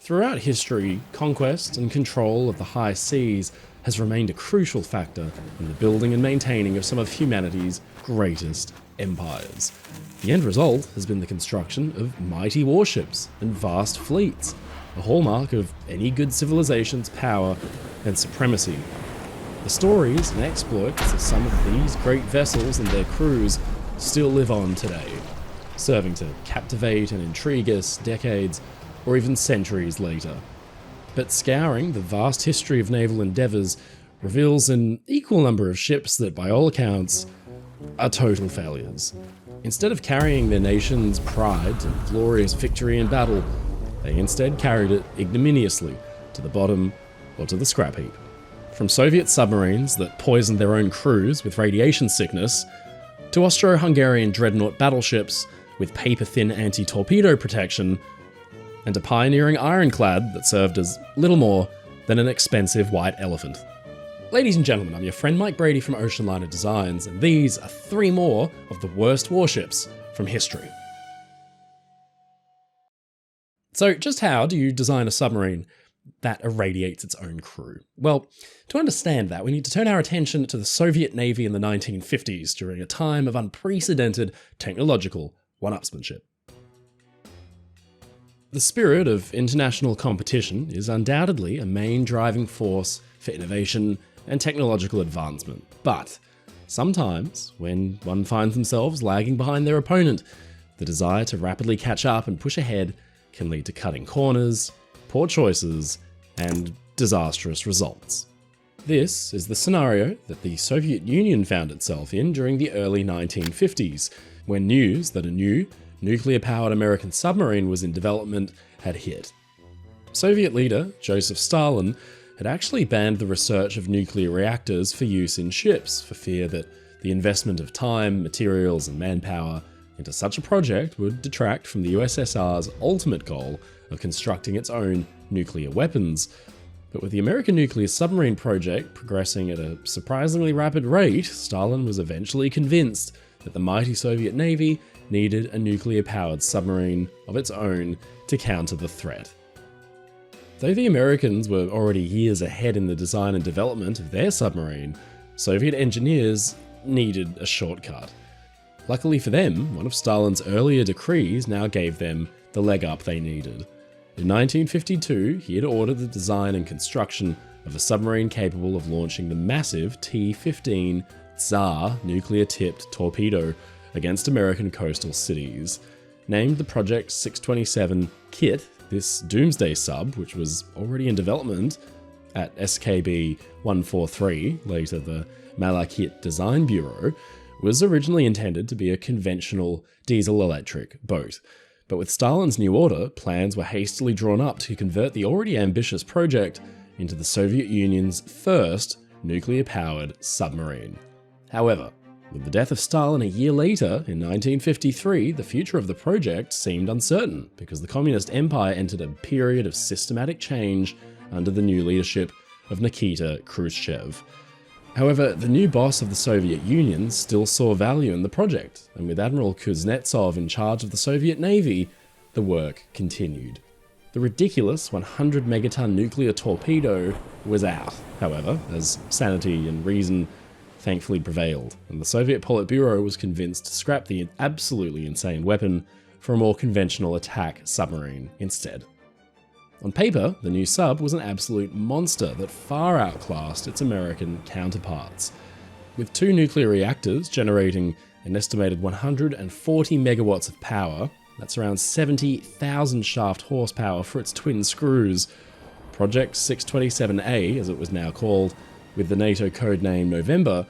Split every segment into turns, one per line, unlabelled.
Throughout history, conquest and control of the high seas has remained a crucial factor in the building and maintaining of some of humanity's greatest empires. The end result has been the construction of mighty warships and vast fleets, a hallmark of any good civilization's power and supremacy. The stories and exploits of some of these great vessels and their crews still live on today, serving to captivate and intrigue us decades or even centuries later. But scouring the vast history of naval endeavours reveals an equal number of ships that, by all accounts, are total failures. Instead of carrying their nation's pride to glorious victory in battle, they instead carried it ignominiously to the bottom or to the scrap heap. From Soviet submarines that poisoned their own crews with radiation sickness, to Austro-Hungarian dreadnought battleships with paper-thin anti-torpedo protection, and a pioneering ironclad that served as little more than an expensive white elephant. Ladies and gentlemen, I'm your friend Mike Brady from Oceanliner Designs, and these are 3 more of the worst warships from history. So just how do you design a submarine that irradiates its own crew? Well, to understand that, we need to turn our attention to the Soviet Navy in the 1950s during a time of unprecedented technological one-upsmanship. The spirit of international competition is undoubtedly a main driving force for innovation and technological advancement, but sometimes, when one finds themselves lagging behind their opponent, the desire to rapidly catch up and push ahead can lead to cutting corners, poor choices, and disastrous results. This is the scenario that the Soviet Union found itself in during the early 1950s, when news that a new, nuclear-powered American submarine was in development had hit. Soviet leader Joseph Stalin had actually banned the research of nuclear reactors for use in ships for fear that the investment of time, materials, and manpower into such a project would detract from the USSR's ultimate goal of constructing its own nuclear weapons. But with the American nuclear submarine project progressing at a surprisingly rapid rate, Stalin was eventually convinced that the mighty Soviet Navy needed a nuclear-powered submarine of its own to counter the threat. Though the Americans were already years ahead in the design and development of their submarine, Soviet engineers needed a shortcut. Luckily for them, one of Stalin's earlier decrees now gave them the leg up they needed. In 1952, he had ordered the design and construction of a submarine capable of launching the massive T-15 Tsar nuclear-tipped torpedo against American coastal cities. Named the Project 627 Kit, this doomsday sub, which was already in development at SKB 143, later the Malakit Design Bureau, was originally intended to be a conventional diesel-electric boat. But with Stalin's new order, plans were hastily drawn up to convert the already ambitious project into the Soviet Union's first nuclear-powered submarine. However, with the death of Stalin a year later, in 1953, the future of the project seemed uncertain because the Communist Empire entered a period of systematic change under the new leadership of Nikita Khrushchev. However, the new boss of the Soviet Union still saw value in the project, and with Admiral Kuznetsov in charge of the Soviet Navy, the work continued. The ridiculous 100 megaton nuclear torpedo was out, however, as sanity and reason thankfully prevailed, and the Soviet Politburo was convinced to scrap the absolutely insane weapon for a more conventional attack submarine instead. On paper, the new sub was an absolute monster that far outclassed its American counterparts. With 2 nuclear reactors generating an estimated 140 megawatts of power, that's around 70,000 shaft horsepower for its twin screws, Project 627A, as it was now called, with the NATO codename November,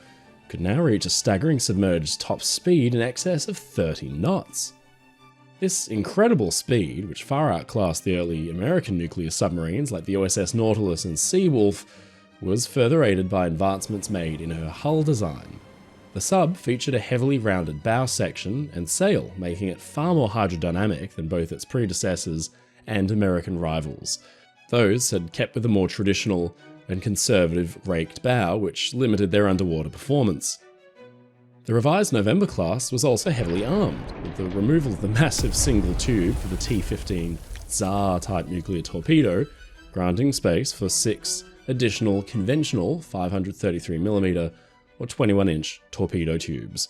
could now reach a staggering submerged top speed in excess of 30 knots. This incredible speed, which far outclassed the early American nuclear submarines like the USS Nautilus and Seawolf, was further aided by advancements made in her hull design. The sub featured a heavily rounded bow section and sail, making it far more hydrodynamic than both its predecessors and American rivals. Those had kept with a more traditional and conservative raked bow, which limited their underwater performance. The revised November class was also heavily armed, with the removal of the massive single tube for the T-15 Tsar-type nuclear torpedo, granting space for 6 additional conventional 533mm or 21-inch torpedo tubes.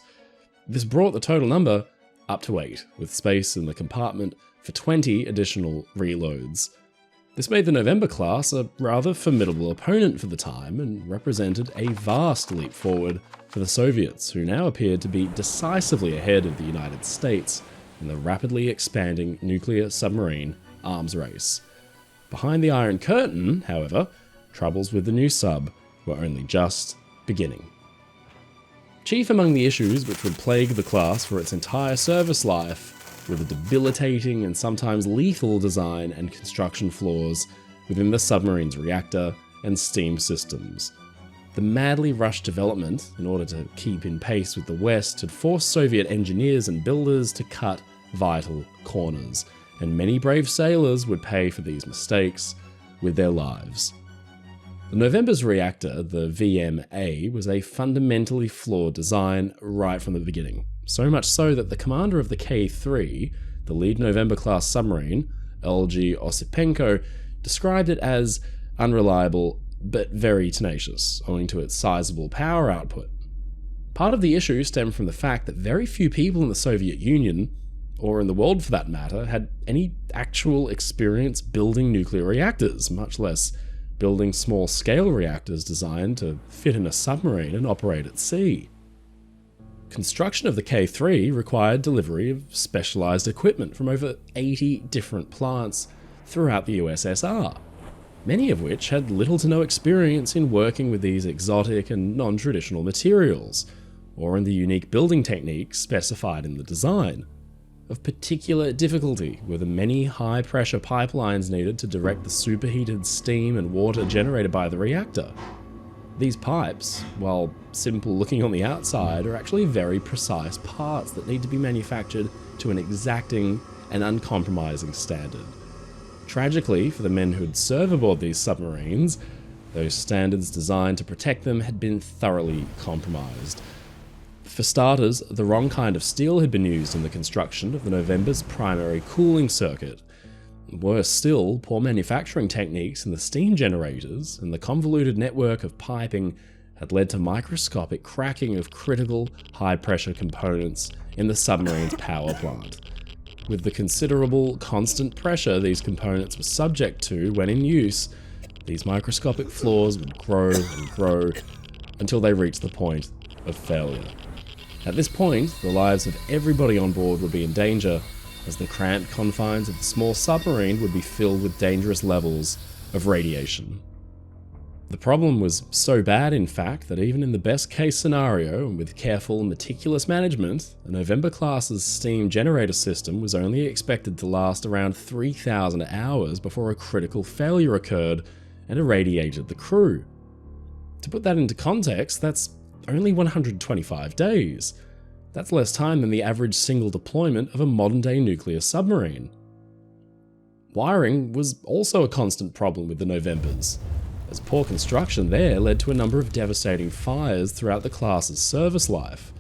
This brought the total number up to 8, with space in the compartment for 20 additional reloads. This made the November class a rather formidable opponent for the time and represented a vast leap forward for the Soviets, who now appeared to be decisively ahead of the United States in the rapidly expanding nuclear submarine arms race. Behind the Iron Curtain, however, troubles with the new sub were only just beginning. Chief among the issues which would plague the class for its entire service life were the debilitating and sometimes lethal design and construction flaws within the submarine's reactor and steam systems. The madly rushed development, in order to keep in pace with the West, had forced Soviet engineers and builders to cut vital corners, and many brave sailors would pay for these mistakes with their lives. The November's reactor, the VMA, was a fundamentally flawed design right from the beginning. So much so that the commander of the K3, the lead November-class submarine, LG Osipenko, described it as unreliable but very tenacious, owing to its sizable power output. Part of the issue stemmed from the fact that very few people in the Soviet Union, or in the world for that matter, had any actual experience building nuclear reactors, much less building small-scale reactors designed to fit in a submarine and operate at sea. Construction of the K3 required delivery of specialized equipment from over 80 different plants throughout the USSR, many of which had little to no experience in working with these exotic and non-traditional materials, or in the unique building techniques specified in the design. Of particular difficulty were the many high-pressure pipelines needed to direct the superheated steam and water generated by the reactor. These pipes, while simple looking on the outside, are actually very precise parts that need to be manufactured to an exacting and uncompromising standard. Tragically, for the men who'd serve aboard these submarines, those standards designed to protect them had been thoroughly compromised. For starters, the wrong kind of steel had been used in the construction of the November's primary cooling circuit. Worse still, poor manufacturing techniques in the steam generators and the convoluted network of piping had led to microscopic cracking of critical high-pressure components in the submarine's power plant. With the considerable constant pressure these components were subject to when in use, these microscopic flaws would grow and grow until they reached the point of failure. At this point, the lives of everybody on board would be in danger, as the cramped confines of the small submarine would be filled with dangerous levels of radiation. The problem was so bad, in fact, that even in the best case scenario, and with careful, meticulous management, the November-class's steam generator system was only expected to last around 3,000 hours before a critical failure occurred and irradiated the crew. To put that into context, that's only 125 days. That's less time than the average single deployment of a modern-day nuclear submarine. Wiring was also a constant problem with the Novembers, as poor construction there led to a number of devastating fires throughout the class's service life.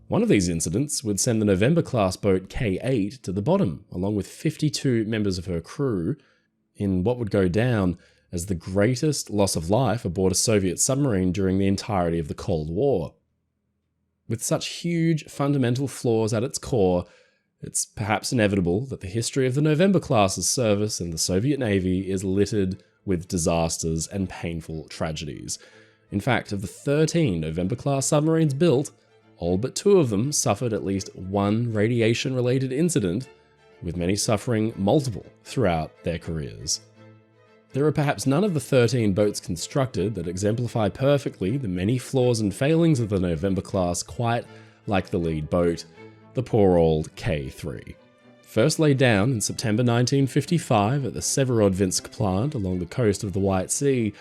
One of these incidents would send the November-class boat K8 to the bottom, along with 52 members of her crew, in what would go down as the greatest loss of life aboard a Soviet submarine during the entirety of the Cold War. With such huge fundamental flaws at its core, it's perhaps inevitable that the history of the November-class's service in the Soviet Navy is littered with disasters and painful tragedies. In fact, of the 13 November-class submarines built, all but 2 of them suffered at least one radiation-related incident, with many suffering multiple throughout their careers. There are perhaps none of the 13 boats constructed that exemplify perfectly the many flaws and failings of the November class quite like the lead boat, the poor old K3. First laid down in September 1955 at the Severodvinsk plant along the coast of the White Sea,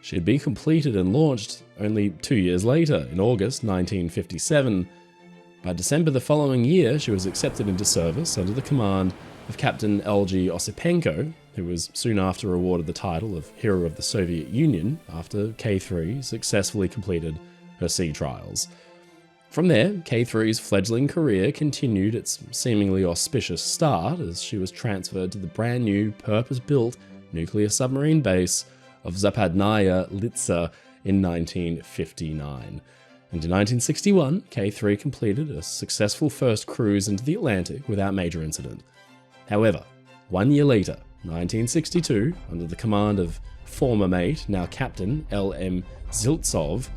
she had been completed and launched only 2 years later, in August 1957. By December the following year, she was accepted into service under the command of Captain LG Osipenko, who was soon after awarded the title of Hero of the Soviet Union after K3 successfully completed her sea trials. From there, K3's fledgling career continued its seemingly auspicious start as she was transferred to the brand new purpose-built nuclear submarine base of Zapadnaya Litsa in 1959. And in 1961, K3 completed a successful first cruise into the Atlantic without major incident. However, 1 year later, 1962, under the command of former mate, now captain, L.M. Ziltsov,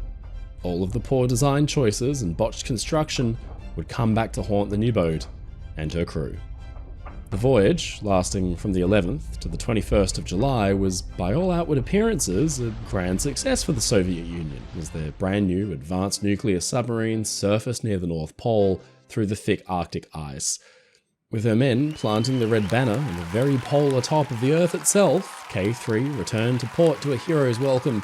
all of the poor design choices and botched construction would come back to haunt the new boat and her crew. The voyage, lasting from the 11th to the 21st of July, was by all outward appearances a grand success for the Soviet Union, as their brand new advanced nuclear submarine surfaced near the North Pole through the thick Arctic ice. With her men planting the red banner on the very polar top of the Earth itself, K3 returned to port to a hero's welcome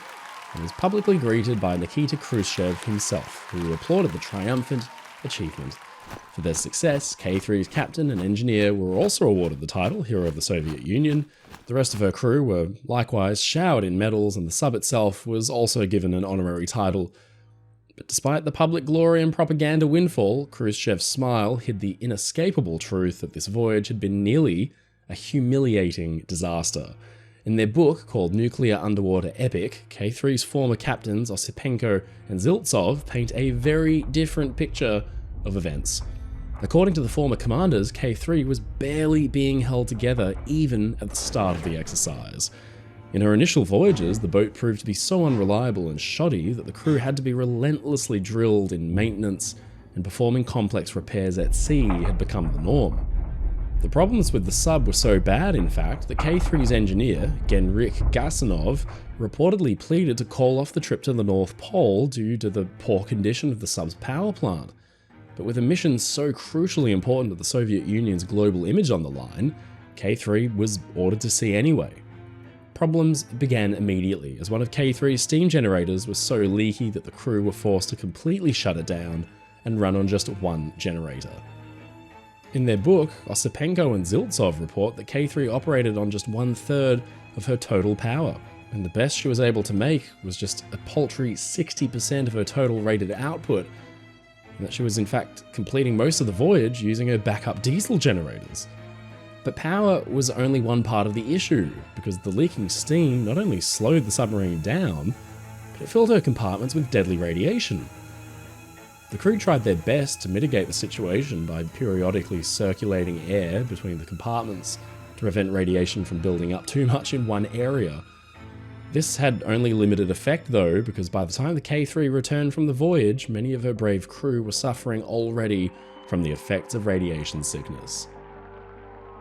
and was publicly greeted by Nikita Khrushchev himself, who applauded the triumphant achievement. For their success, K3's captain and engineer were also awarded the title Hero of the Soviet Union. The rest of her crew were likewise showered in medals, and the sub itself was also given an honorary title. But despite the public glory and propaganda windfall, Khrushchev's smile hid the inescapable truth that this voyage had been nearly a humiliating disaster. In their book, called Nuclear Underwater Epic, K3's former captains Osipenko and Ziltsov paint a very different picture of events. According to the former commanders, K3 was barely being held together even at the start of the exercise. In her initial voyages, the boat proved to be so unreliable and shoddy that the crew had to be relentlessly drilled in maintenance, and performing complex repairs at sea had become the norm. The problems with the sub were so bad, in fact, that K3's engineer, Genrik Gasanov, reportedly pleaded to call off the trip to the North Pole due to the poor condition of the sub's power plant. But with a mission so crucially important to the Soviet Union's global image on the line, K3 was ordered to sea anyway. Problems began immediately, as one of K3's steam generators was so leaky that the crew were forced to completely shut it down and run on just one generator. In their book, Osipenko and Ziltsov report that K3 operated on just 1/3 of her total power, and the best she was able to make was just a paltry 60% of her total rated output, and that she was in fact completing most of the voyage using her backup diesel generators. But power was only one part of the issue, because the leaking steam not only slowed the submarine down, but it filled her compartments with deadly radiation. The crew tried their best to mitigate the situation by periodically circulating air between the compartments to prevent radiation from building up too much in one area. This had only limited effect though, because by the time the K3 returned from the voyage, many of her brave crew were suffering already from the effects of radiation sickness.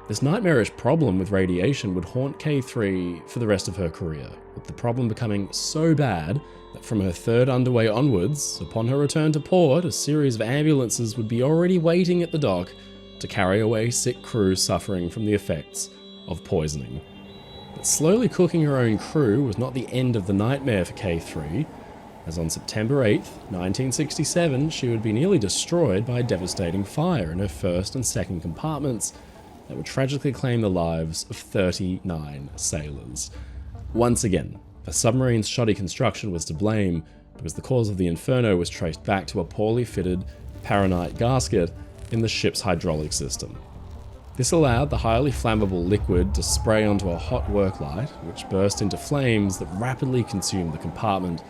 This nightmarish problem with radiation would haunt K3 for the rest of her career, with the problem becoming so bad that from her third underway onwards, upon her return to port, a series of ambulances would be already waiting at the dock to carry away sick crew suffering from the effects of poisoning. But slowly cooking her own crew was not the end of the nightmare for K3, as on September 8th, 1967, she would be nearly destroyed by a devastating fire in her first and second compartments that would tragically claim the lives of 39 sailors. Once again, the submarine's shoddy construction was to blame, because the cause of the inferno was traced back to a poorly fitted Paranite gasket in the ship's hydraulic system. This allowed the highly flammable liquid to spray onto a hot work light, which burst into flames that rapidly consumed the compartment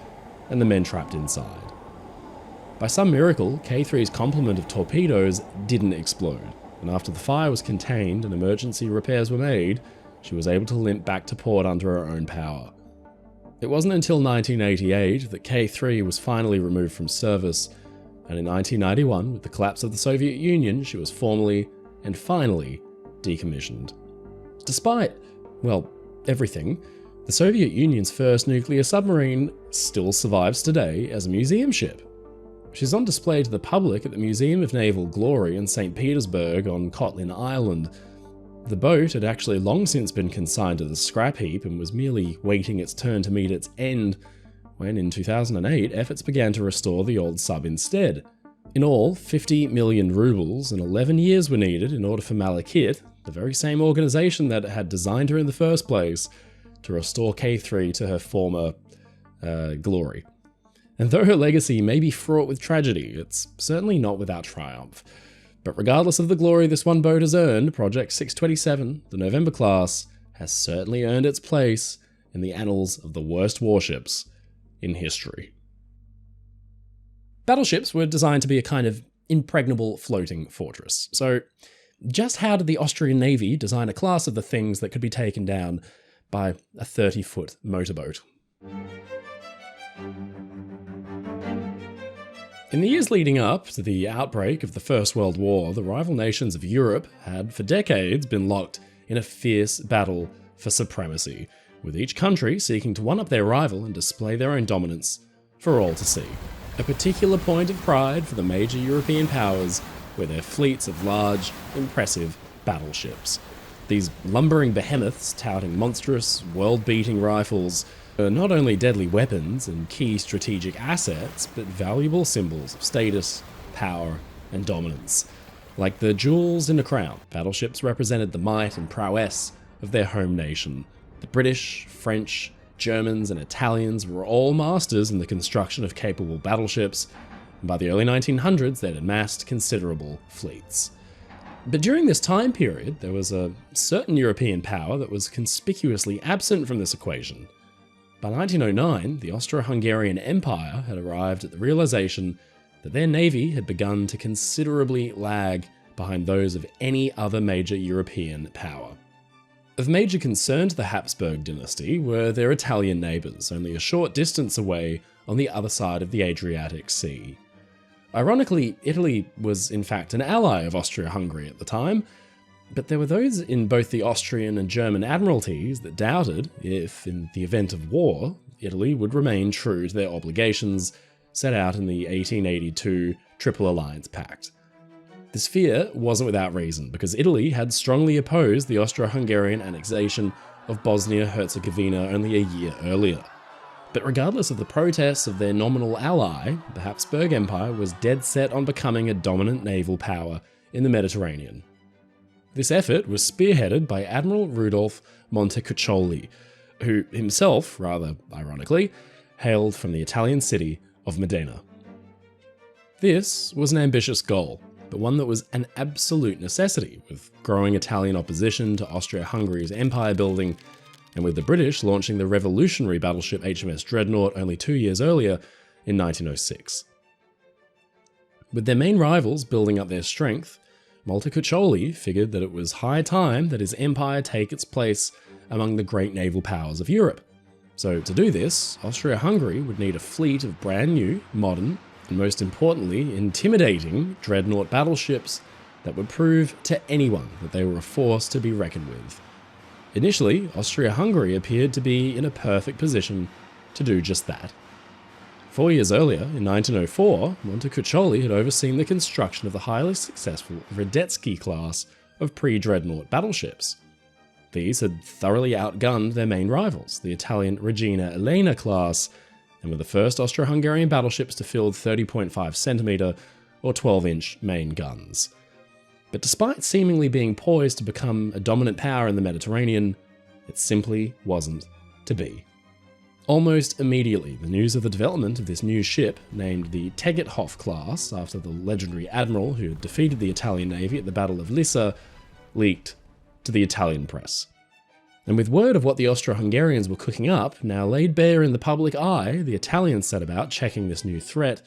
and the men trapped inside. By some miracle, K3's complement of torpedoes didn't explode, and after the fire was contained and emergency repairs were made, she was able to limp back to port under her own power. It wasn't until 1988 that K3 was finally removed from service, and in 1991, with the collapse of the Soviet Union, she was formally and finally decommissioned. Despite, well, everything, the Soviet Union's first nuclear submarine still survives today as a museum ship. She's on display to the public at the Museum of Naval Glory in St. Petersburg on Kotlin Island. The boat had actually long since been consigned to the scrap heap and was merely waiting its turn to meet its end, when in 2008 efforts began to restore the old sub instead. In all, 50 million rubles and 11 years were needed in order for Malachit, the very same organisation that had designed her in the first place, to restore K3 to her former glory. And though her legacy may be fraught with tragedy, it's certainly not without triumph. But regardless of the glory this one boat has earned, Project 627, the November class, has certainly earned its place in the annals of the worst warships in history. Battleships were designed to be a kind of impregnable floating fortress. So, just how did the Austrian Navy design a class of the things that could be taken down by a 30-foot motorboat? In the years leading up to the outbreak of the First World War, the rival nations of Europe had for decades been locked in a fierce battle for supremacy, with each country seeking to one-up their rival and display their own dominance for all to see. A particular point of pride for the major European powers were their fleets of large, impressive battleships. These lumbering behemoths touting monstrous, world-beating rifles are not only deadly weapons and key strategic assets, but valuable symbols of status, power, and dominance. Like the jewels in a crown, battleships represented the might and prowess of their home nation. The British, French, Germans, and Italians were all masters in the construction of capable battleships, and by the early 1900s they'd amassed considerable fleets. But during this time period, there was a certain European power that was conspicuously absent from this equation. By 1909, the Austro-Hungarian Empire had arrived at the realization that their navy had begun to considerably lag behind those of any other major European power. Of major concern to the Habsburg dynasty were their Italian neighbours, only a short distance away on the other side of the Adriatic Sea. Ironically, Italy was in fact an ally of Austria-Hungary at the time, but there were those in both the Austrian and German admiralties that doubted if, in the event of war, Italy would remain true to their obligations set out in the 1882 Triple Alliance Pact. This fear wasn't without reason, because Italy had strongly opposed the Austro-Hungarian annexation of Bosnia-Herzegovina only a year earlier. But regardless of the protests of their nominal ally, the Habsburg Empire was dead set on becoming a dominant naval power in the Mediterranean. This effort was spearheaded by Admiral Rudolf Montecuccoli, who himself, rather ironically, hailed from the Italian city of Modena. This was an ambitious goal, but one that was an absolute necessity, with growing Italian opposition to Austria-Hungary's empire building, and with the British launching the revolutionary battleship HMS Dreadnought only 2 years earlier in 1906. With their main rivals building up their strength, Montecuccoli figured that it was high time that his empire take its place among the great naval powers of Europe. So to do this, Austria-Hungary would need a fleet of brand new, modern, and most importantly, intimidating dreadnought battleships that would prove to anyone that they were a force to be reckoned with. Initially, Austria-Hungary appeared to be in a perfect position to do just that. 4 years earlier, in 1904, Montecuccoli had overseen the construction of the highly successful Radetzky class of pre-dreadnought battleships. These had thoroughly outgunned their main rivals, the Italian Regina Elena class, and were the first Austro-Hungarian battleships to field 30.5cm or 12-inch main guns. But despite seemingly being poised to become a dominant power in the Mediterranean, it simply wasn't to be. Almost immediately, the news of the development of this new ship, named the Teggethoff class after the legendary admiral who had defeated the Italian Navy at the Battle of Lissa, leaked to the Italian press. And with word of what the Austro-Hungarians were cooking up now laid bare in the public eye, the Italians set about checking this new threat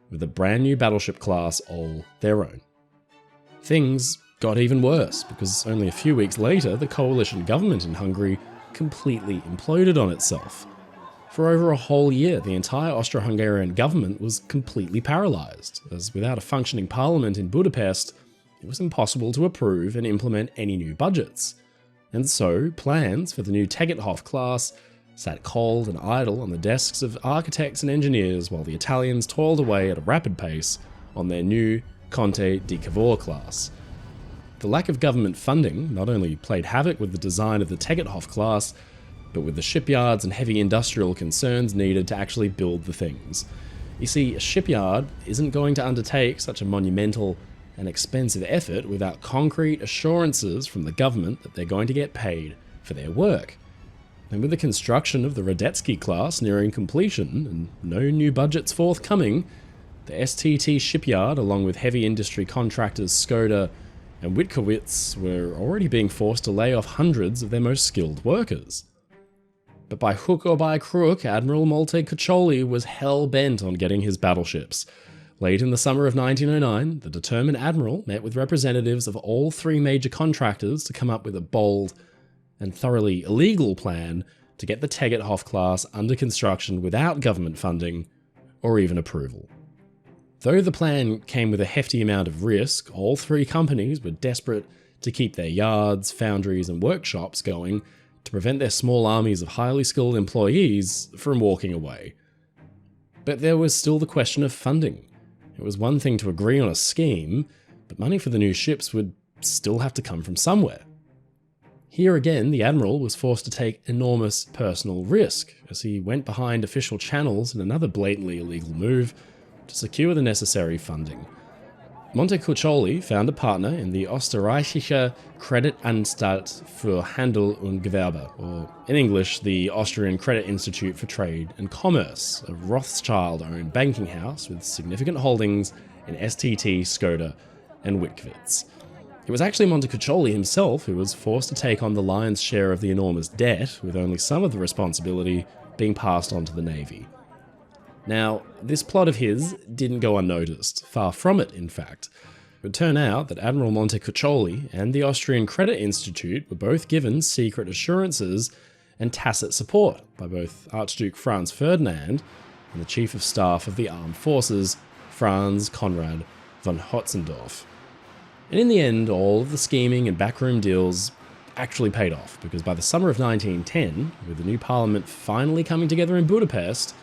with a brand new battleship class all their own. Things got even worse, because only a few weeks later, the coalition government in Hungary completely imploded on itself. For over a whole year, the entire Austro-Hungarian government was completely paralysed, as without a functioning parliament in Budapest, it was impossible to approve and implement any new budgets. And so, plans for the new Teggethoff class sat cold and idle on the desks of architects and engineers while the Italians toiled away at a rapid pace on their new Conte di Cavour class. The lack of government funding not only played havoc with the design of the Teggethoff class, but with the shipyards and heavy industrial concerns needed to actually build the things. You see, a shipyard isn't going to undertake such a monumental and expensive effort without concrete assurances from the government that they're going to get paid for their work. And with the construction of the Radetzky class nearing completion and no new budgets forthcoming, the STT shipyard, along with heavy industry contractors Skoda and Witkowitz, were already being forced to lay off hundreds of their most skilled workers. But by hook or by crook, Admiral Montecuccoli was hell-bent on getting his battleships. Late in the summer of 1909, the determined admiral met with representatives of all three major contractors to come up with a bold and thoroughly illegal plan to get the Tegetthoff class under construction without government funding or even approval. Though the plan came with a hefty amount of risk, all three companies were desperate to keep their yards, foundries, and workshops going to prevent their small armies of highly skilled employees from walking away. But there was still the question of funding. It was one thing to agree on a scheme, but money for the new ships would still have to come from somewhere. Here again, the Admiral was forced to take enormous personal risk as he went behind official channels in another blatantly illegal move to secure the necessary funding. Montecuccoli found a partner in the Österreichische Kreditanstalt für Handel und Gewerbe, or in English, the Austrian Credit Institute for Trade and Commerce, a Rothschild-owned banking house with significant holdings in STT, Skoda, and Witkowitz. It was actually Montecuccoli himself who was forced to take on the lion's share of the enormous debt, with only some of the responsibility being passed on to the Navy. Now, this plot of his didn't go unnoticed, far from it, in fact. It would turn out that Admiral Montecuccoli and the Austrian Credit Institute were both given secret assurances and tacit support by both Archduke Franz Ferdinand and the Chief of Staff of the Armed Forces, Franz Conrad von Hotzendorf. And in the end, all of the scheming and backroom deals actually paid off, because by the summer of 1910, with the new parliament finally coming together in Budapest,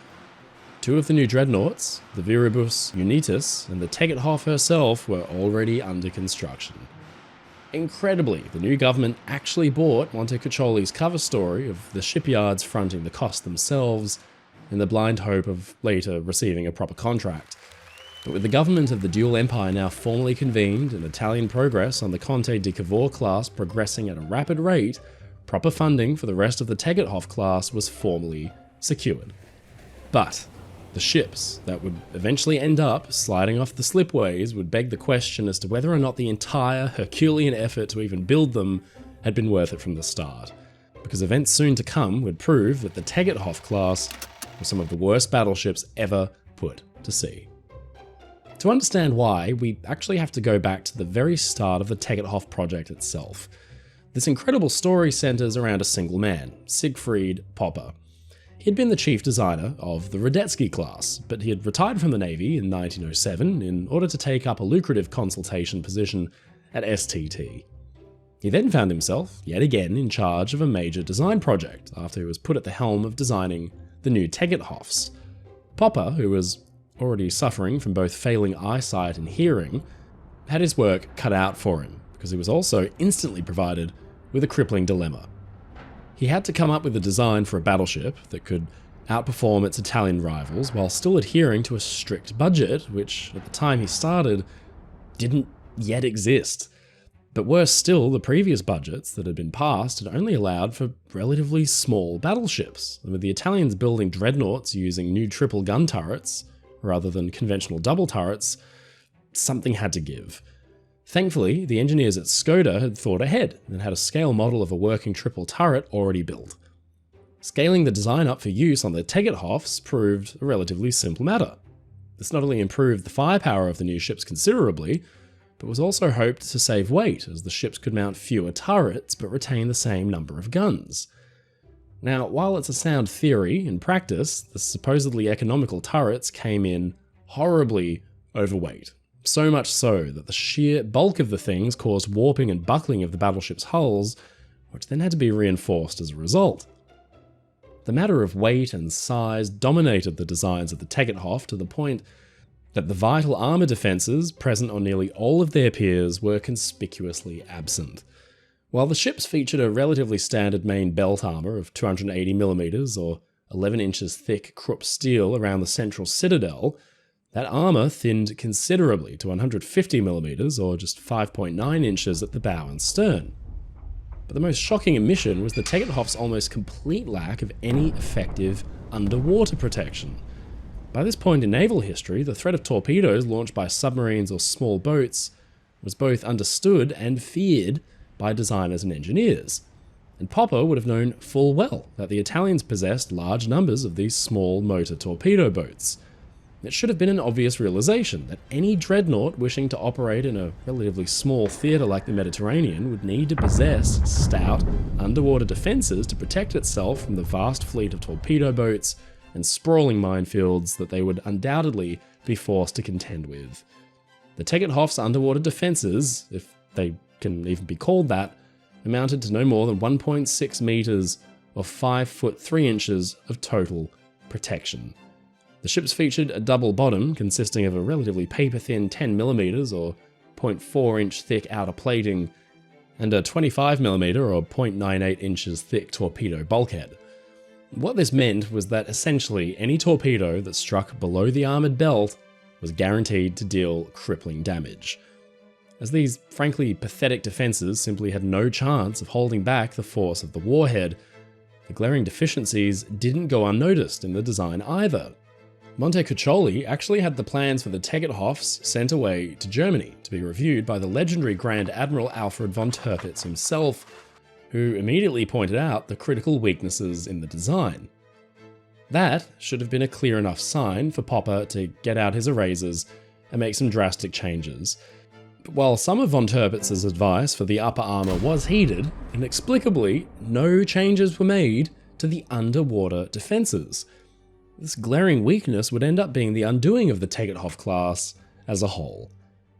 two of the new dreadnoughts, the Viribus Unitas and the Teggethoff herself, were already under construction. Incredibly, the new government actually bought Montecuccoli's cover story of the shipyards fronting the cost themselves in the blind hope of later receiving a proper contract. But with the government of the dual empire now formally convened and Italian progress on the Conte di Cavour class progressing at a rapid rate, proper funding for the rest of the Teggethoff class was formally secured. But the ships that would eventually end up sliding off the slipways would beg the question as to whether or not the entire Herculean effort to even build them had been worth it from the start, because events soon to come would prove that the Teggethoff class were some of the worst battleships ever put to sea. To understand why, we actually have to go back to the very start of the Teggethoff project itself. This incredible story centers around a single man, Siegfried Popper. He had been the chief designer of the Radetzky class, but he had retired from the Navy in 1907 in order to take up a lucrative consultation position at STT. He then found himself, yet again, in charge of a major design project after he was put at the helm of designing the new Tegetthoffs. Popper, who was already suffering from both failing eyesight and hearing, had his work cut out for him, because he was also instantly provided with a crippling dilemma. He had to come up with a design for a battleship that could outperform its Italian rivals while still adhering to a strict budget, which, at the time he started, didn't yet exist. But worse still, the previous budgets that had been passed had only allowed for relatively small battleships, and with the Italians building dreadnoughts using new triple gun turrets, rather than conventional double turrets, something had to give. Thankfully, the engineers at Skoda had thought ahead and had a scale model of a working triple turret already built. Scaling the design up for use on the Tegetthoffs proved a relatively simple matter. This not only improved the firepower of the new ships considerably, but was also hoped to save weight, as the ships could mount fewer turrets but retain the same number of guns. Now, while it's a sound theory, in practice, the supposedly economical turrets came in horribly overweight. So much so that the sheer bulk of the things caused warping and buckling of the battleship's hulls, which then had to be reinforced as a result. The matter of weight and size dominated the designs of the Teggethoff to the point that the vital armour defences present on nearly all of their piers were conspicuously absent. While the ships featured a relatively standard main belt armour of 280mm or 11 inches thick Krupp steel around the central citadel, that armour thinned considerably to 150mm or just 5.9 inches at the bow and stern. But the most shocking omission was the Teggethoff's almost complete lack of any effective underwater protection. By this point in naval history, the threat of torpedoes launched by submarines or small boats was both understood and feared by designers and engineers. And Popper would have known full well that the Italians possessed large numbers of these small motor torpedo boats. It should have been an obvious realization that any dreadnought wishing to operate in a relatively small theatre like the Mediterranean would need to possess stout underwater defences to protect itself from the vast fleet of torpedo boats and sprawling minefields that they would undoubtedly be forced to contend with. The Teggethoff's underwater defences, if they can even be called that, amounted to no more than 1.6 metres or 5 foot 3 inches of total protection. The ships featured a double bottom consisting of a relatively paper-thin 10mm or 0.4 inch thick outer plating and a 25mm or 0.98 inches thick torpedo bulkhead. What this meant was that essentially any torpedo that struck below the armoured belt was guaranteed to deal crippling damage. As these frankly pathetic defences simply had no chance of holding back the force of the warhead, the glaring deficiencies didn't go unnoticed in the design either. Montecuccoli actually had the plans for the Teggethoffs sent away to Germany to be reviewed by the legendary Grand Admiral Alfred von Tirpitz himself, who immediately pointed out the critical weaknesses in the design. That should have been a clear enough sign for Popper to get out his erasers and make some drastic changes. But while some of von Tirpitz's advice for the upper armour was heeded, inexplicably, no changes were made to the underwater defences. This glaring weakness would end up being the undoing of the Teggethoff class as a whole.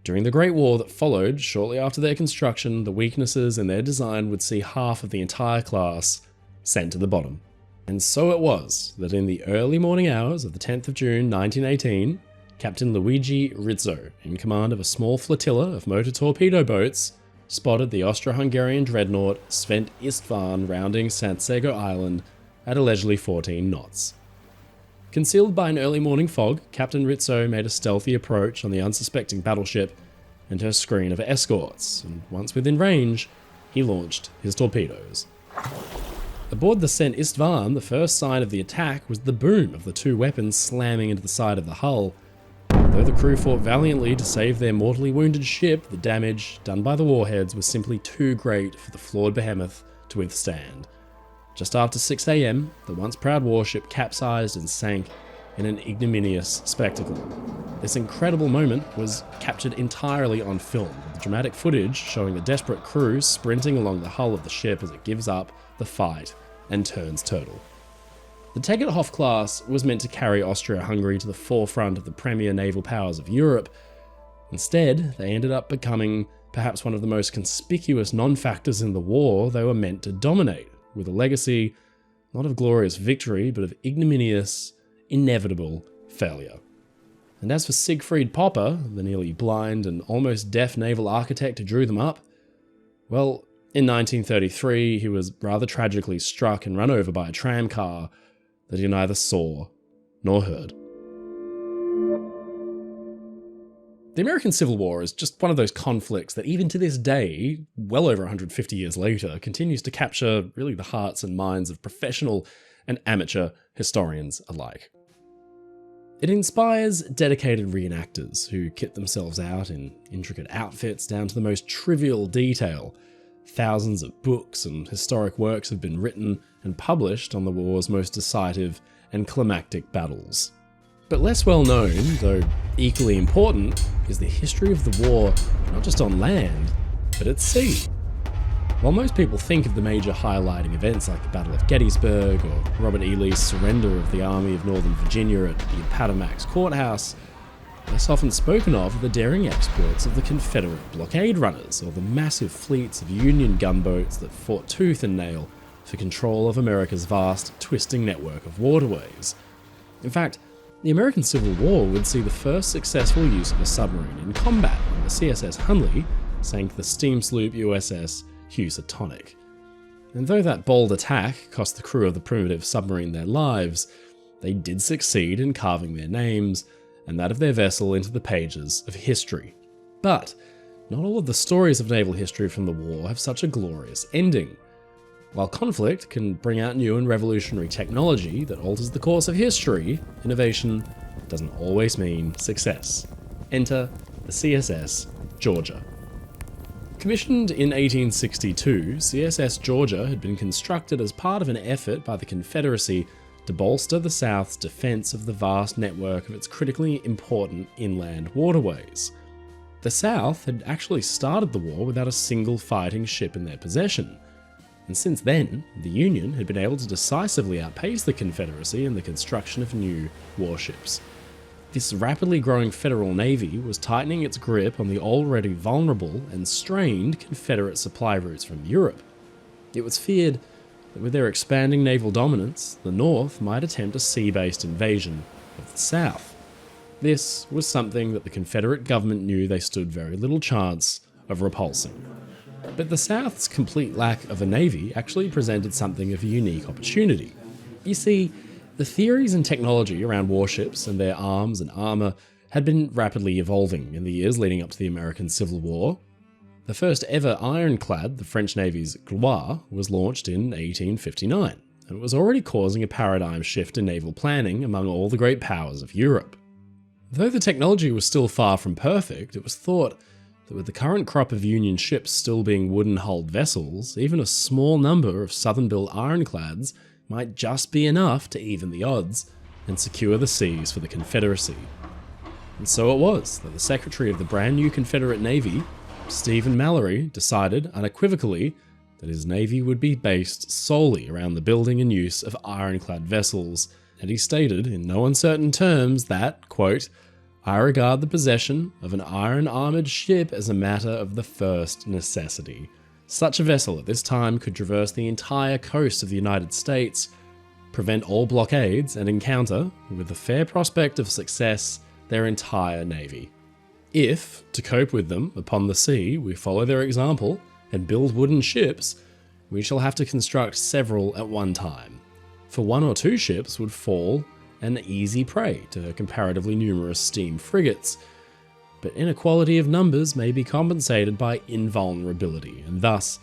During the Great War that followed, shortly after their construction, the weaknesses in their design would see half of the entire class sent to the bottom. And so it was that in the early morning hours of the 10th of June 1918, Captain Luigi Rizzo, in command of a small flotilla of motor torpedo boats, spotted the Austro-Hungarian dreadnought Svent Istvan rounding Santiago Island at a leisurely 14 knots. Concealed by an early morning fog, Captain Rizzo made a stealthy approach on the unsuspecting battleship and her screen of escorts, and once within range, he launched his torpedoes. Aboard the St. Istvan, the first sign of the attack was the boom of the two weapons slamming into the side of the hull. Though the crew fought valiantly to save their mortally wounded ship, the damage done by the warheads was simply too great for the flawed behemoth to withstand. Just after 6 AM, the once proud warship capsized and sank in an ignominious spectacle. This incredible moment was captured entirely on film, with dramatic footage showing the desperate crew sprinting along the hull of the ship as it gives up the fight and turns turtle. The Teggethoff class was meant to carry Austria-Hungary to the forefront of the premier naval powers of Europe. Instead, they ended up becoming perhaps one of the most conspicuous non-factors in the war they were meant to dominate, with a legacy not of glorious victory, but of ignominious, inevitable failure. And as for Siegfried Popper, the nearly blind and almost deaf naval architect who drew them up, well, in 1933 he was rather tragically struck and run over by a tram car that he neither saw nor heard. The American Civil War is just one of those conflicts that even to this day, well over 150 years later, continues to capture really the hearts and minds of professional and amateur historians alike. It inspires dedicated reenactors who kit themselves out in intricate outfits down to the most trivial detail. Thousands of books and historic works have been written and published on the war's most decisive and climactic battles. But less well known, though equally important, is the history of the war not just on land, but at sea. While most people think of the major highlighting events like the Battle of Gettysburg or Robert E. Lee's surrender of the Army of Northern Virginia at the Appomattox Courthouse, less often spoken of are the daring exploits of the Confederate blockade runners or the massive fleets of Union gunboats that fought tooth and nail for control of America's vast, twisting network of waterways. In fact, the American Civil War would see the first successful use of a submarine in combat when the CSS Hunley sank the steam sloop USS Lusitania. And though that bold attack cost the crew of the primitive submarine their lives, they did succeed in carving their names and that of their vessel into the pages of history. But not all of the stories of naval history from the war have such a glorious ending. While conflict can bring out new and revolutionary technology that alters the course of history, innovation doesn't always mean success. Enter the CSS Georgia. Commissioned in 1862, CSS Georgia had been constructed as part of an effort by the Confederacy to bolster the South's defense of the vast network of its critically important inland waterways. The South had actually started the war without a single fighting ship in their possession, and since then, the Union had been able to decisively outpace the Confederacy in the construction of new warships. This rapidly growing Federal Navy was tightening its grip on the already vulnerable and strained Confederate supply routes from Europe. It was feared that with their expanding naval dominance, the North might attempt a sea-based invasion of the South. This was something that the Confederate government knew they stood very little chance of repulsing. But the South's complete lack of a navy actually presented something of a unique opportunity. You see, the theories and technology around warships and their arms and armour had been rapidly evolving in the years leading up to the American Civil War. The first ever ironclad, the French Navy's Gloire, was launched in 1859, and it was already causing a paradigm shift in naval planning among all the great powers of Europe. Though the technology was still far from perfect, it was thought that with the current crop of Union ships still being wooden-hulled vessels, even a small number of southern-built ironclads might just be enough to even the odds and secure the seas for the Confederacy. And so it was that the Secretary of the brand new Confederate Navy, Stephen Mallory, decided unequivocally that his navy would be based solely around the building and use of ironclad vessels, and he stated in no uncertain terms that, quote, "I regard the possession of an iron-armoured ship as a matter of the first necessity. Such a vessel at this time could traverse the entire coast of the United States, prevent all blockades, and encounter, with a fair prospect of success, their entire navy. If, to cope with them upon the sea, we follow their example and build wooden ships, we shall have to construct several at one time, for one or two ships would fall an easy prey to her comparatively numerous steam frigates. But inequality of numbers may be compensated by invulnerability, and thus,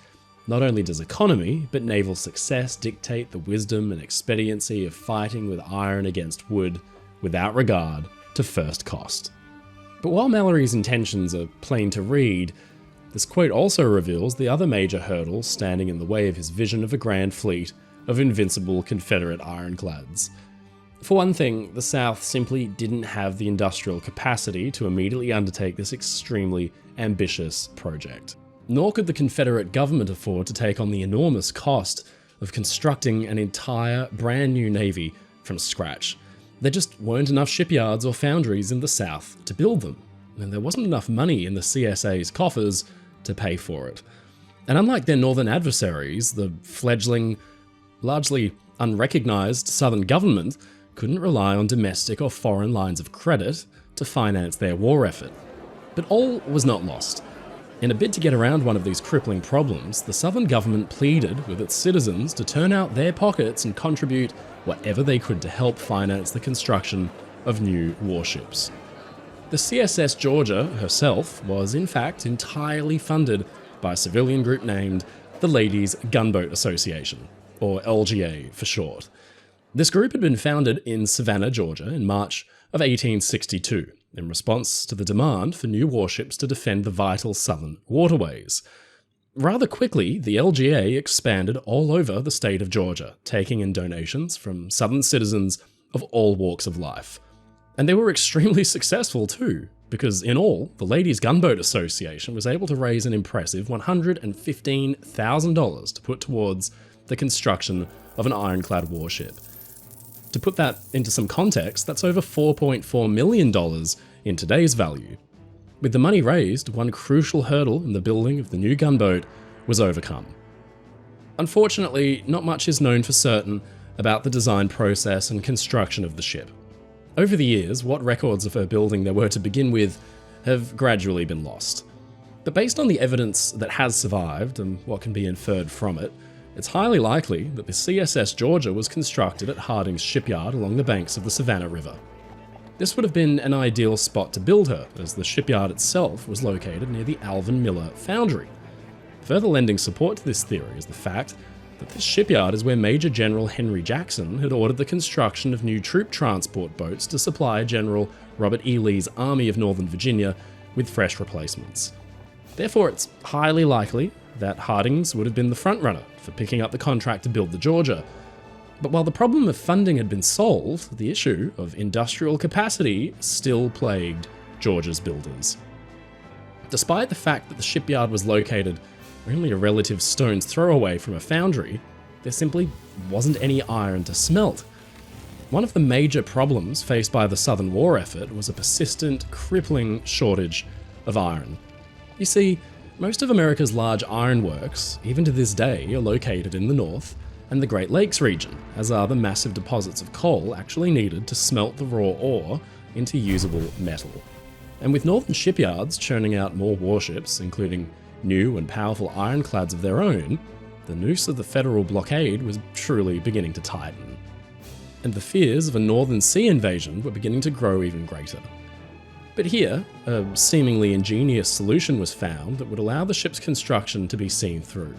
not only does economy, but naval success dictate the wisdom and expediency of fighting with iron against wood without regard to first cost." But while Mallory's intentions are plain to read, this quote also reveals the other major hurdles standing in the way of his vision of a grand fleet of invincible Confederate ironclads. For one thing, the South simply didn't have the industrial capacity to immediately undertake this extremely ambitious project. Nor could the Confederate government afford to take on the enormous cost of constructing an entire brand new navy from scratch. There just weren't enough shipyards or foundries in the South to build them, and there wasn't enough money in the CSA's coffers to pay for it. And unlike their northern adversaries, the fledgling, largely unrecognised southern government couldn't rely on domestic or foreign lines of credit to finance their war effort. But all was not lost. In a bid to get around one of these crippling problems, the southern government pleaded with its citizens to turn out their pockets and contribute whatever they could to help finance the construction of new warships. The CSS Georgia herself was in fact entirely funded by a civilian group named the Ladies Gunboat Association, or LGA for short. This group had been founded in Savannah, Georgia in March of 1862, in response to the demand for new warships to defend the vital southern waterways. Rather quickly, the LGA expanded all over the state of Georgia, taking in donations from southern citizens of all walks of life. And they were extremely successful too, because in all, the Ladies Gunboat Association was able to raise an impressive $115,000 to put towards the construction of an ironclad warship. To put that into some context, that's over $4.4 million in today's value. With the money raised, one crucial hurdle in the building of the new gunboat was overcome. Unfortunately, not much is known for certain about the design process and construction of the ship. Over the years, what records of her building there were to begin with have gradually been lost. But based on the evidence that has survived and what can be inferred from it, it's highly likely that the CSS Georgia was constructed at Harding's shipyard along the banks of the Savannah River. This would have been an ideal spot to build her, as the shipyard itself was located near the Alvin Miller Foundry. Further lending support to this theory is the fact that this shipyard is where Major General Henry Jackson had ordered the construction of new troop transport boats to supply General Robert E. Lee's Army of Northern Virginia with fresh replacements. Therefore, it's highly likely that Hardings would have been the frontrunner for picking up the contract to build the Georgia. But while the problem of funding had been solved, the issue of industrial capacity still plagued Georgia's builders. Despite the fact that the shipyard was located only a relative stone's throw away from a foundry, there simply wasn't any iron to smelt. One of the major problems faced by the Southern War effort was a persistent, crippling shortage of iron. You see, most of America's large ironworks, even to this day, are located in the north and the Great Lakes region, as are the massive deposits of coal actually needed to smelt the raw ore into usable metal. And with northern shipyards churning out more warships, including new and powerful ironclads of their own, the noose of the federal blockade was truly beginning to tighten. And the fears of a northern sea invasion were beginning to grow even greater. But here, a seemingly ingenious solution was found that would allow the ship's construction to be seen through.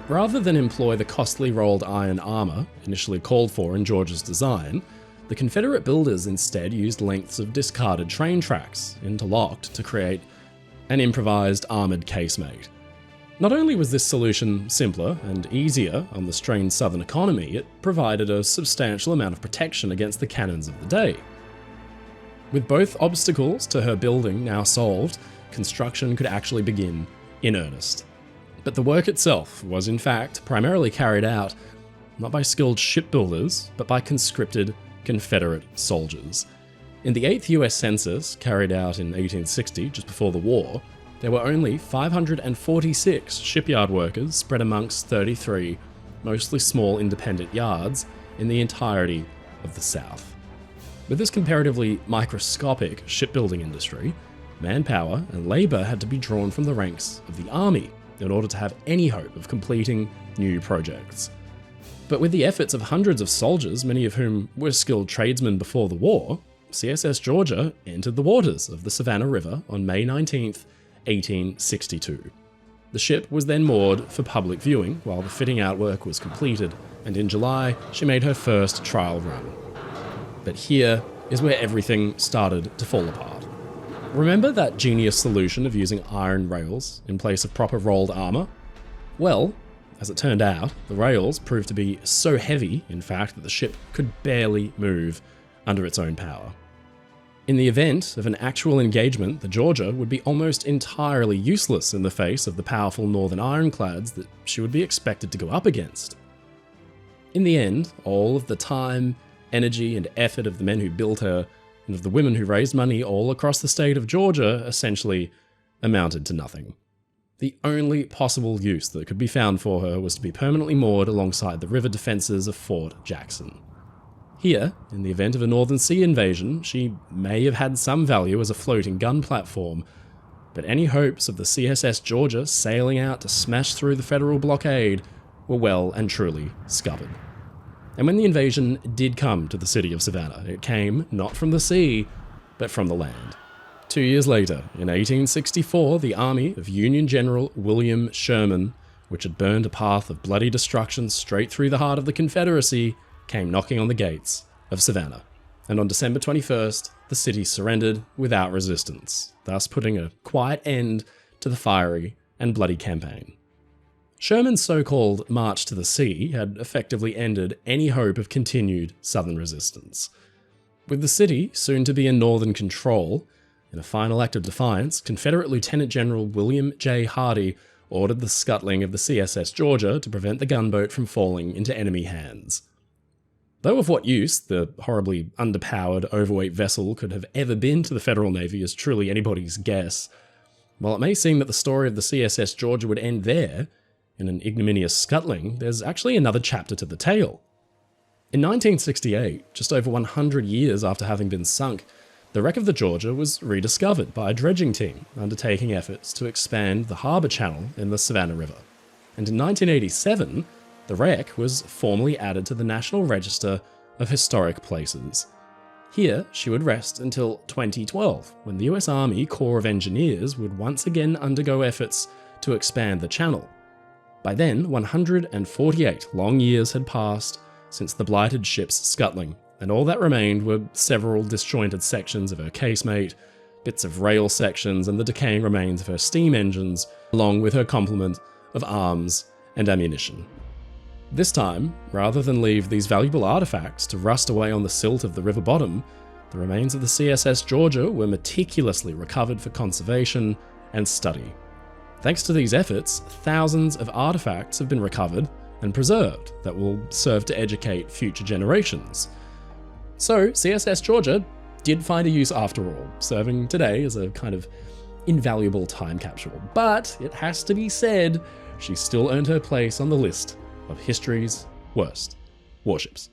Rather than employ the costly rolled iron armour initially called for in Georgia's design, the Confederate builders instead used lengths of discarded train tracks, interlocked to create an improvised armoured casemate. Not only was this solution simpler and easier on the strained southern economy, it provided a substantial amount of protection against the cannons of the day. With both obstacles to her building now solved, construction could actually begin in earnest. But the work itself was in fact primarily carried out not by skilled shipbuilders, but by conscripted Confederate soldiers. In the 8th US Census, carried out in 1860, just before the war, there were only 546 shipyard workers spread amongst 33, mostly small independent yards, in the entirety of the South. With this comparatively microscopic shipbuilding industry, manpower and labour had to be drawn from the ranks of the army in order to have any hope of completing new projects. But with the efforts of hundreds of soldiers, many of whom were skilled tradesmen before the war, CSS Georgia entered the waters of the Savannah River on May 19, 1862. The ship was then moored for public viewing while the fitting out work was completed, and in July she made her first trial run. But here is where everything started to fall apart. Remember that genius solution of using iron rails in place of proper rolled armour? Well, as it turned out, the rails proved to be so heavy, in fact, that the ship could barely move under its own power. In the event of an actual engagement, the Georgia would be almost entirely useless in the face of the powerful northern ironclads that she would be expected to go up against. In the end, all of the time, energy, and effort of the men who built her and of the women who raised money all across the state of Georgia essentially amounted to nothing. The only possible use that could be found for her was to be permanently moored alongside the river defences of Fort Jackson. Here, in the event of a Northern Sea invasion, she may have had some value as a floating gun platform, but any hopes of the CSS Georgia sailing out to smash through the federal blockade were well and truly scuppered. And when the invasion did come to the city of Savannah, it came not from the sea, but from the land. 2 years later, in 1864, the army of Union General William Sherman, which had burned a path of bloody destruction straight through the heart of the Confederacy, came knocking on the gates of Savannah. And on December 21st, the city surrendered without resistance, thus putting a quiet end to the fiery and bloody campaign. Sherman's so-called March to the Sea had effectively ended any hope of continued Southern resistance. With the city soon to be in Northern control, in a final act of defiance, Confederate Lieutenant General William J. Hardee ordered the scuttling of the CSS Georgia to prevent the gunboat from falling into enemy hands. Though of what use the horribly underpowered, overweight vessel could have ever been to the Federal Navy is truly anybody's guess, while it may seem that the story of the CSS Georgia would end there, in an ignominious scuttling, there's actually another chapter to the tale. In 1968, just over 100 years after having been sunk, the wreck of the Georgia was rediscovered by a dredging team undertaking efforts to expand the harbour channel in the Savannah River. And in 1987, the wreck was formally added to the National Register of Historic Places. Here, she would rest until 2012, when the US Army Corps of Engineers would once again undergo efforts to expand the channel. By then, 148 long years had passed since the blighted ship's scuttling, and all that remained were several disjointed sections of her casemate, bits of rail sections, and the decaying remains of her steam engines, along with her complement of arms and ammunition. This time, rather than leave these valuable artifacts to rust away on the silt of the river bottom, the remains of the CSS Georgia were meticulously recovered for conservation and study. Thanks to these efforts, thousands of artifacts have been recovered and preserved that will serve to educate future generations. So, CSS Georgia did find a use after all, serving today as a kind of invaluable time capsule. But it has to be said, she still earned her place on the list of history's worst warships.